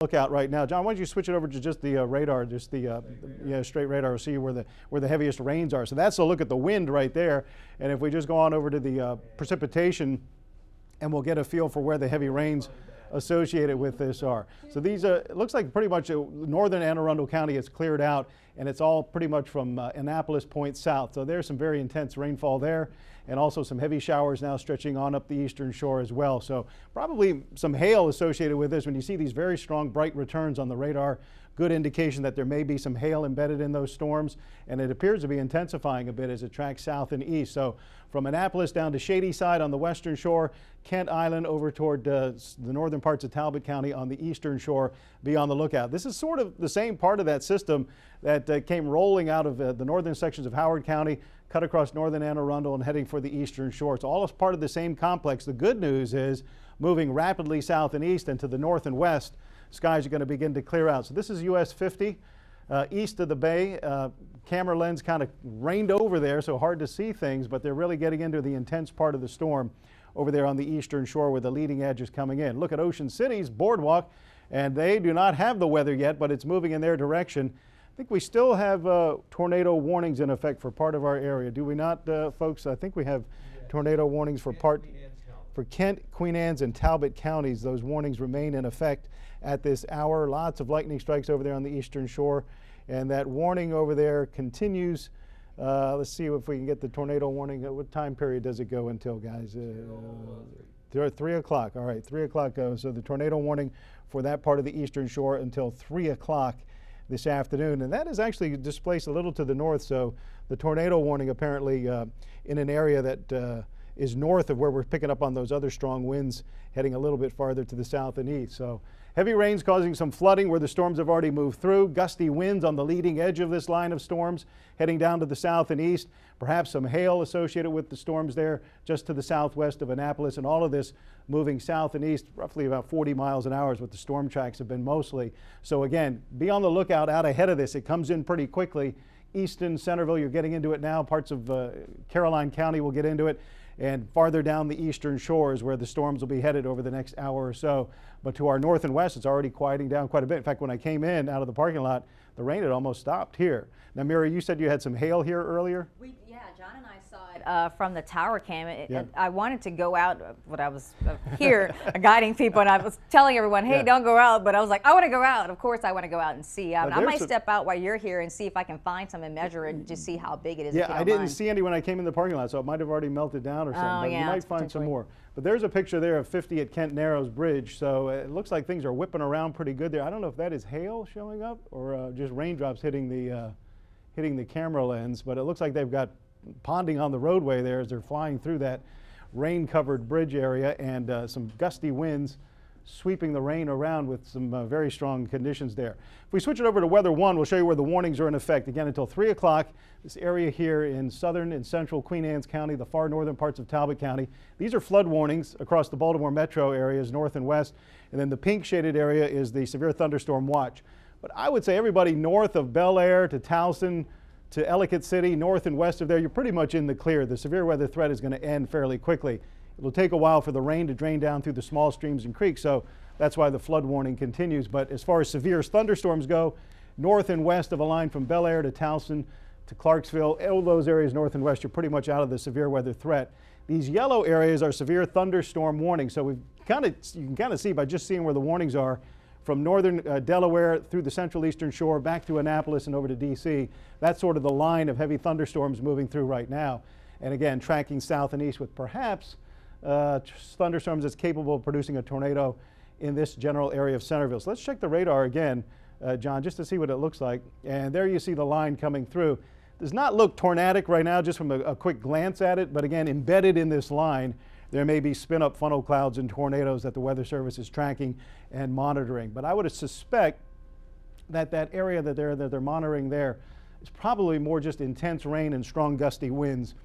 lookout right now. John, why don't you switch it over to just the radar, just the straight radar, see where the heaviest rains are. So that's a look at the wind right there. And if we just go on over to the precipitation, and we'll get a feel for where the heavy rains associated with this are. So these it looks like pretty much northern Anne Arundel County is cleared out, and it's all pretty much from Annapolis Point south. So there's some very intense rainfall there, and also some heavy showers now stretching on up the eastern shore as well. So probably some hail associated with this. When you see these very strong bright returns on the radar, good indication that there may be some hail embedded in those storms, and it appears to be intensifying a bit as it tracks south and east. So from Annapolis down to Shady Side on the western shore, Kent Island over toward the northern parts of Talbot County on the eastern shore, be on the lookout. This is sort of the same part of that system that came rolling out of the northern sections of Howard County, cut across northern Anne Arundel and heading for the eastern shore. It's all as part of the same complex. The good news is moving rapidly south and east and to the north and west, skies are going to begin to clear out. So this is US 50 east of the bay. Camera lens kind of rained over there, so hard to see things, but they're really getting into the intense part of the storm over there on the eastern shore where the leading edge is coming in. Look at Ocean City's boardwalk, and they do not have the weather yet, but it's moving in their direction. I think we still have tornado warnings in effect for part of our area. Do we not, folks? I think we have tornado warnings for Kent, Queen Anne's, and Talbot counties. Those warnings remain in effect at this hour. Lots of lightning strikes over there on the eastern shore, and that warning over there continues. Let's see if we can get the tornado warning. What time period does it go until, guys? 3 o'clock. All right, 3 o'clock goes. So the tornado warning for that part of the eastern shore until 3 o'clock this afternoon, and that is actually displaced a little to the north. So the tornado warning apparently in an area that is north of where we're picking up on those other strong winds, heading a little bit farther to the south and east. So heavy rains causing some flooding where the storms have already moved through. Gusty winds on the leading edge of this line of storms heading down to the south and east. Perhaps some hail associated with the storms there just to the southwest of Annapolis, and all of this moving south and east roughly about 40 miles an hour is what the storm tracks have been mostly. So again, be on the lookout out ahead of this. It comes in pretty quickly. Easton, Centerville, you're getting into it now. Parts of Caroline County will get into it. And farther down the eastern shores where the storms will be headed over the next hour or so. But to our north and west, it's already quieting down quite a bit. In fact, when I came in out of the parking lot, the rain had almost stopped here. Now, Mary, you said you had some hail here earlier? Yeah, John and I saw it from the tower cam. I wanted to go out, I was here guiding people, and I was telling everyone, hey, don't go out. But I was like, I want to go out. Of course, I want to go out and see. I might step out while you're here and see if I can find some and measure it and just see how big it is. Yeah, I didn't see any when I came in the parking lot, so it might have already melted down or something. But you might find some more. But there's a picture there of 50 at Kent Narrows Bridge, so it looks like things are whipping around pretty good there. I don't know if that is hail showing up or just raindrops hitting the camera lens, but it looks like they've got ponding on the roadway there as they're flying through that rain-covered bridge area, and some gusty winds sweeping the rain around with some very strong conditions there. If we switch it over to Weather 1, we'll show you where the warnings are in effect again until 3 o'clock. This area here in southern and central Queen Anne's County, the far northern parts of Talbot County. These are flood warnings across the Baltimore metro areas, north and west, and then the pink shaded area is the severe thunderstorm watch. But I would say everybody north of Bel Air to Towson to Ellicott City, north and west of there, you're pretty much in the clear. The severe weather threat is going to end fairly quickly. It'll take a while for the rain to drain down through the small streams and creeks, so that's why the flood warning continues. But as far as severe thunderstorms go, north and west of a line from Bel Air to Towson to Clarksville, all those areas north and west, you're pretty much out of the severe weather threat. These yellow areas are severe thunderstorm warnings, so you can kind of see by just seeing where the warnings are from northern Delaware through the central eastern shore back to Annapolis and over to D.C. That's sort of the line of heavy thunderstorms moving through right now. And again, tracking south and east with perhaps thunderstorms that's capable of producing a tornado in this general area of Centerville. So let's check the radar again, John, just to see what it looks like. And there you see the line coming through. Does not look tornadic right now just from a quick glance at it, but again, embedded in this line, there may be spin-up funnel clouds and tornadoes that the Weather Service is tracking and monitoring. But I would suspect that that area that they're monitoring there is probably more just intense rain and strong gusty winds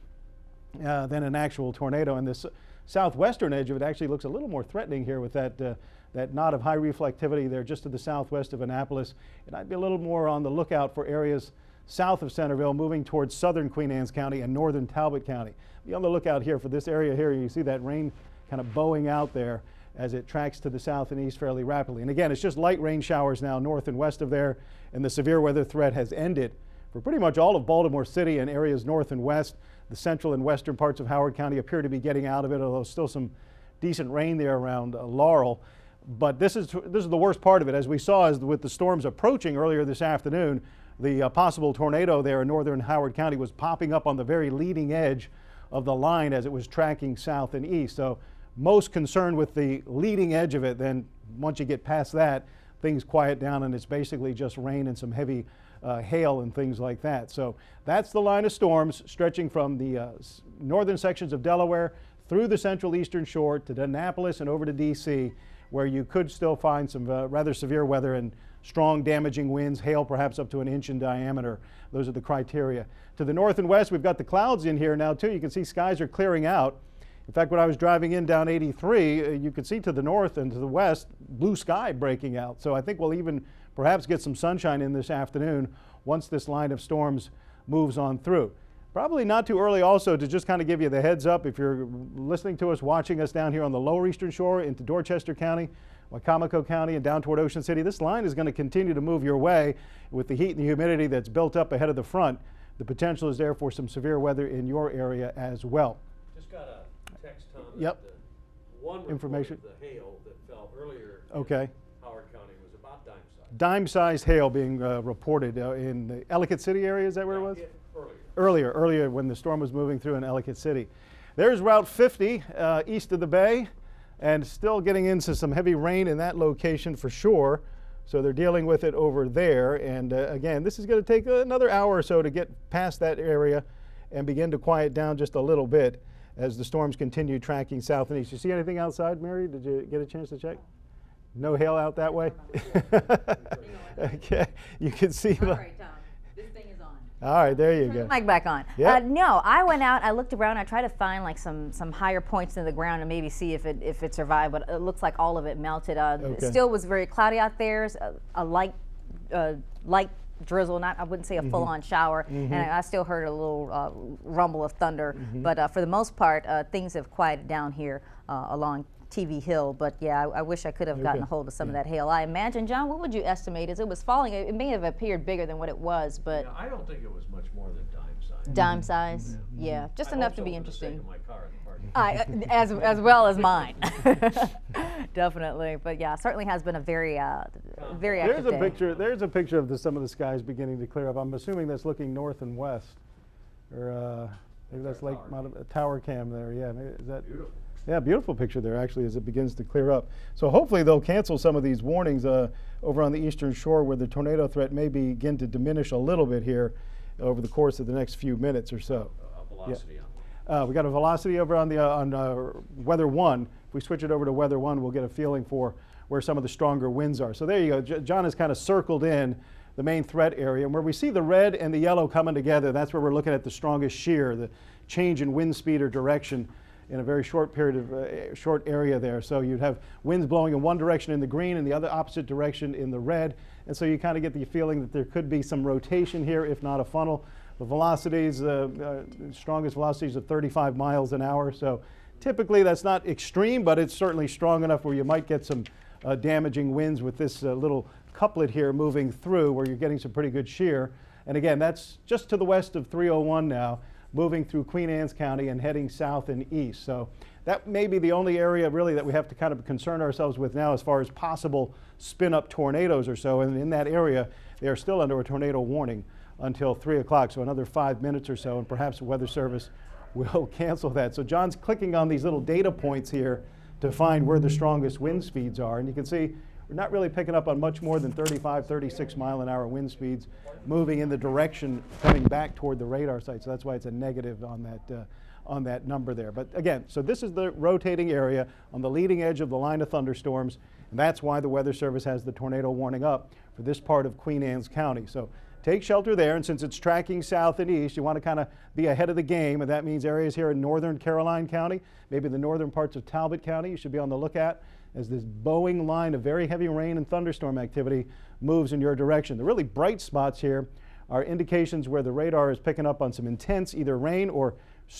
than an actual tornado. And this southwestern edge of it actually looks a little more threatening here with that knot of high reflectivity there just to the southwest of Annapolis. And I'd be a little more on the lookout for areas south of Centerville moving towards southern Queen Anne's County and northern Talbot County. Be on the lookout here for this area here. You see that rain kind of bowing out there. as it tracks to the south and east fairly rapidly. And again, it's just light rain showers now north and west of there, and the severe weather threat has ended for pretty much all of Baltimore City and areas north and west. The central and western parts of Howard County appear to be getting out of it, although still some decent rain there around Laurel. But this is the worst part of it. As we saw, as with the storms approaching earlier this afternoon, the possible tornado there in northern Howard County was popping up on the very leading edge of the line as it was tracking south and east. So most concerned with the leading edge of it. Then once you get past that, things quiet down and it's basically just rain and some heavy hail and things like that. So that's the line of storms stretching from the northern sections of Delaware through the central eastern shore to Annapolis and over to D.C., where you could still find some rather severe weather and strong damaging winds, hail perhaps up to an inch in diameter. Those are the criteria. To the north and west, we've got the clouds in here now too. You can see skies are clearing out. In fact, when I was driving in down 83, you could see to the north and to the west, blue sky breaking out. So I think we'll even perhaps get some sunshine in this afternoon once this line of storms moves on through. Probably not too early also to just kind of give you the heads up if you're listening to us, watching us down here on the lower eastern shore into Dorchester County, Wicomico County, and down toward Ocean City. This line is going to continue to move your way with the heat and the humidity that's built up ahead of the front. The potential is there for some severe weather in your area as well. Just got a text, Tom, Yep. that the one Information. report of the hail that fell earlier Okay. in Howard County was about dime size. Dime-sized hail being reported in the Ellicott City area. Is that where it was? Earlier when the storm was moving through in Ellicott City. There's Route 50 east of the bay, and still getting into some heavy rain in that location for sure. So they're dealing with it over there. And again, this is going to take another hour or so to get past that area and begin to quiet down just a little bit as the storms continue tracking south and east. You see anything outside, Mary? Did you get a chance to check? No hail out that way? Okay, you can see. All right, Tom, this thing is on. All right, there you Turn go. the mic back on. Yep. No, I went out, I looked around, I tried to find like some higher points in the ground and maybe see if it survived, but it looks like all of it melted. It still was very cloudy out there, a light drizzle, I wouldn't say a full-on shower, and I still heard a little rumble of thunder, but for the most part, things have quieted down here along TV Hill, but yeah, I wish I could have gotten a hold of some of that hail. I imagine, John, what would you estimate as it was falling? It may have appeared bigger than what it was, but Yeah, I don't think it was much more than dime size. dime size, yeah, just I enough hope to so be for the sake interesting. of my car in the parking lot. As well as mine, definitely. But yeah, certainly has been a very very active There's a day. picture. There's a picture of some of the skies beginning to clear up. I'm assuming that's looking north and west, or maybe that's Lake Tower Cam there. Yeah, maybe, is that? Beautiful. Yeah, beautiful picture there actually as it begins to clear up. So hopefully they'll cancel some of these warnings over on the eastern shore where the tornado threat may begin to diminish a little bit here over the course of the next few minutes or so. Velocity We got a velocity over on Weather 1. If we switch it over to Weather 1, we'll get a feeling for where some of the stronger winds are. So there you go. John has kind of circled in the main threat area. And where we see the red and the yellow coming together, that's where we're looking at the strongest shear, the change in wind speed or direction in a very short period of short area there. So you'd have winds blowing in one direction in the green and the other opposite direction in the red. And so you kind of get the feeling that there could be some rotation here, if not a funnel. The velocities, strongest velocities of 35 miles an hour. So typically that's not extreme, but it's certainly strong enough where you might get some damaging winds with this little couplet here moving through where you're getting some pretty good shear. And again, that's just to the west of 301 now, moving through Queen Anne's County and heading south and east. So that may be the only area really that we have to kind of concern ourselves with now as far as possible spin-up tornadoes or so. And in that area, they are still under a tornado warning until 3 o'clock, so another 5 minutes or so, and perhaps the Weather Service will cancel that. So John's clicking on these little data points here to find where the strongest wind speeds are. And you can see we're not really picking up on much more than 35, 36 mile an hour wind speeds moving in the direction coming back toward the radar site. So that's why it's a negative on that number there. But again, so this is the rotating area on the leading edge of the line of thunderstorms. And that's why the Weather Service has the tornado warning up for this part of Queen Anne's County. So take shelter there, and since it's tracking south and east, you want to kind of be ahead of the game, and that means areas here in northern Caroline County, maybe the northern parts of Talbot County, you should be on the lookout as this bowing line of very heavy rain and thunderstorm activity moves in your direction. The really bright spots here are indications where the radar is picking up on some intense either rain or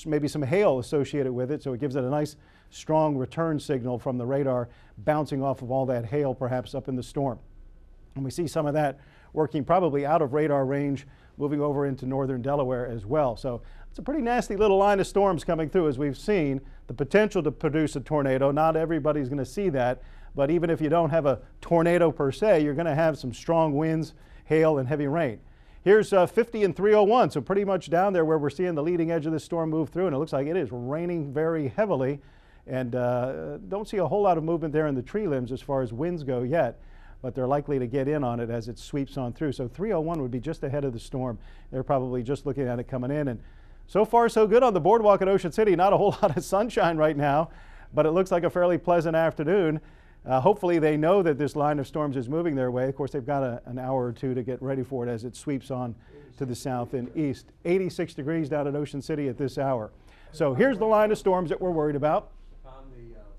maybe some hail associated with it, so it gives it a nice strong return signal from the radar bouncing off of all that hail perhaps up in the storm. And we see some of that working probably out of radar range, moving over into northern Delaware as well. So it's a pretty nasty little line of storms coming through, as we've seen. The potential to produce a tornado, not everybody's going to see that, but even if you don't have a tornado per se, you're going to have some strong winds, hail, and heavy rain. Here's 50 and 301, so pretty much down there where we're seeing the leading edge of this storm move through, and it looks like it is raining very heavily, and don't see a whole lot of movement there in the tree limbs as far as winds go yet, but they're likely to get in on it as it sweeps on through. So 301 would be just ahead of the storm. They're probably just looking at it coming in, and so far so good on the boardwalk at Ocean City. Not a whole lot of sunshine right now, but it looks like a fairly pleasant afternoon. Hopefully they know that this line of storms is moving their way. Of course, they've got an hour or two to get ready for it as it sweeps on to the south and east. 86 degrees down at Ocean City at this hour. So here's the line of storms that we're worried about.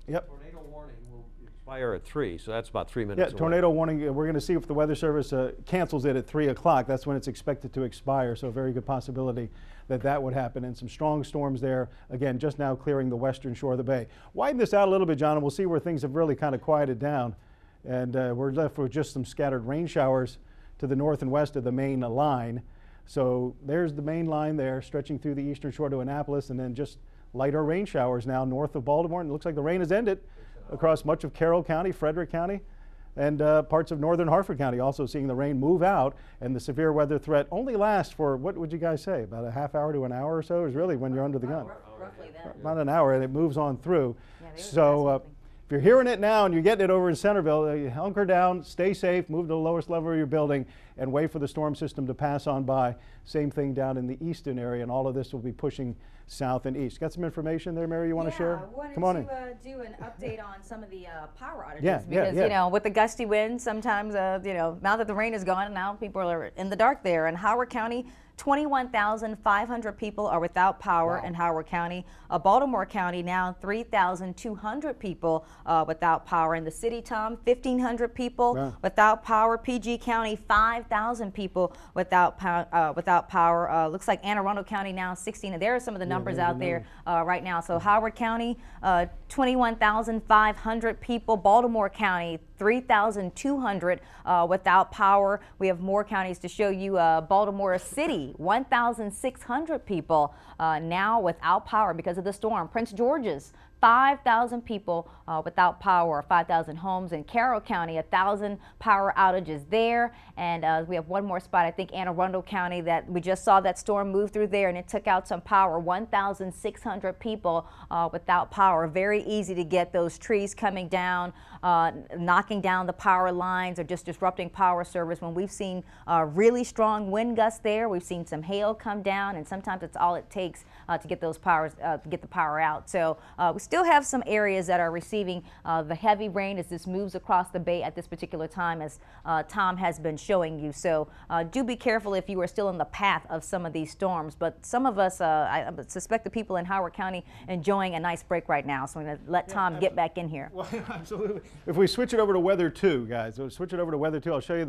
The tornado warning will expire at 3, so that's about 3 minutes away. Tornado warning, we're going to see if the Weather Service cancels it at 3 o'clock. That's when it's expected to expire, so a very good possibility that that would happen. And some strong storms there, again, just now clearing the western shore of the bay. Widen this out a little bit, John, and we'll see where things have really kind of quieted down. And we're left with just some scattered rain showers to the north and west of the main line. So there's the main line there, stretching through the eastern shore to Annapolis, and then just lighter rain showers now north of Baltimore. And it looks like the rain has ended across much of Carroll County, Frederick County, and parts of northern Harford County. Also seeing the rain move out, and the severe weather threat only lasts for, what would you guys say, about a half hour to an hour or so is really when you're under the gun. Roughly that. About an hour, and it moves on through. Yeah, So if you're hearing it now and you're getting it over in Centerville, hunker down, stay safe, move to the lowest level of your building, and wait for the storm system to pass on by. Same thing down in the eastern area, and all of this will be pushing south and east. Got some information there, Mary, you want to share? Come on in. I wanted to do an update on some of the power outages. Yeah, because, you know, with the gusty winds, sometimes, you know, now that the rain is gone, now people are in the dark there. In Howard County, 21,500 people are without power in Howard County. Baltimore County now 3,200 people without power. In the city, Tom, 1,500 people without power. PG County, 5,000 people without power. Looks like Anne Arundel County now 16. There are some of the numbers out there right now. So Howard County, 21,500 people. Baltimore County, 3,200 without power. We have more counties to show you. Baltimore City, 1,600 people now without power because of the storm. Prince George's, 5,000 people without power, 5,000 homes. In Carroll County, 1,000 power outages there. And we have one more spot, I think Anne Arundel County, that we just saw that storm move through there and it took out some power. 1,600 people without power. Very easy to get those trees coming down, knocking down the power lines or just disrupting power service. When we've seen really strong wind gusts there, we've seen some hail come down, and sometimes it's all it takes to get those powers, to get the power out. So we still have some areas that are receiving the heavy rain as this moves across the bay at this particular time, as Tom has been showing you. So do be careful if you are still in the path of some of these storms. But some of us, I suspect the people in Howard County enjoying a nice break right now. So I'm going to let Tom get back in here. Well, absolutely. If we switch it over to Weather 2, guys, we'll switch it over to Weather 2. I'll show you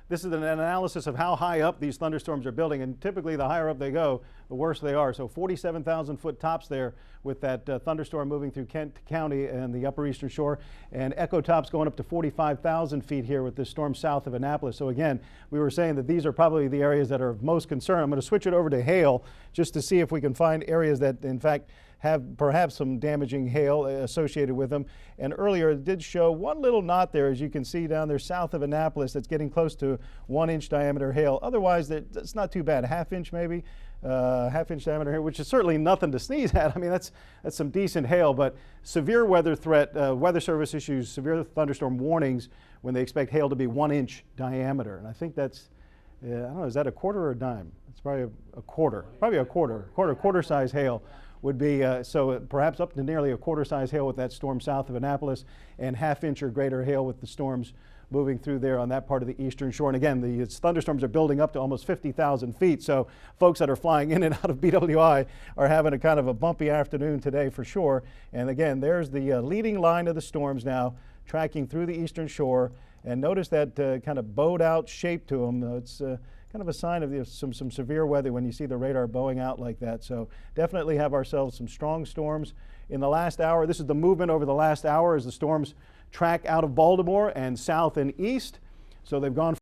this is an analysis of how high up these thunderstorms are building, and typically the higher up they go, the worse they are. So 47,000 foot tops there with that thunderstorm moving through Kent County and the upper eastern shore, and echo tops going up to 45,000 feet here with this storm south of Annapolis. So again, we were saying that these are probably the areas that are of most concern. I'm going to switch it over to hail just to see if we can find areas that in fact have perhaps some damaging hail associated with them. And earlier it did show one little knot there, as you can see down there south of Annapolis, that's getting close to 1 inch diameter hail. Otherwise, that's not too bad. A half inch maybe, half-inch diameter hail, which is certainly nothing to sneeze at. I mean, that's some decent hail, but severe weather threat, Weather Service issues severe thunderstorm warnings when they expect hail to be 1 inch diameter. And I think that's, I don't know, is that a quarter or a dime? It's probably a quarter, quarter size hail would be, so perhaps up to nearly a quarter size hail with that storm south of Annapolis, and half-inch or greater hail with the storms moving through there on that part of the eastern shore. And again, the thunderstorms are building up to almost 50,000 feet. So folks that are flying in and out of BWI are having a kind of a bumpy afternoon today for sure. And again, there's the leading line of the storms now tracking through the eastern shore. And notice that kind of bowed out shape to them. It's got kind of a sign of some severe weather when you see the radar bowing out like that. So definitely have ourselves some strong storms in the last hour. This is the movement over the last hour as the storms track out of Baltimore and south and east. So they've gone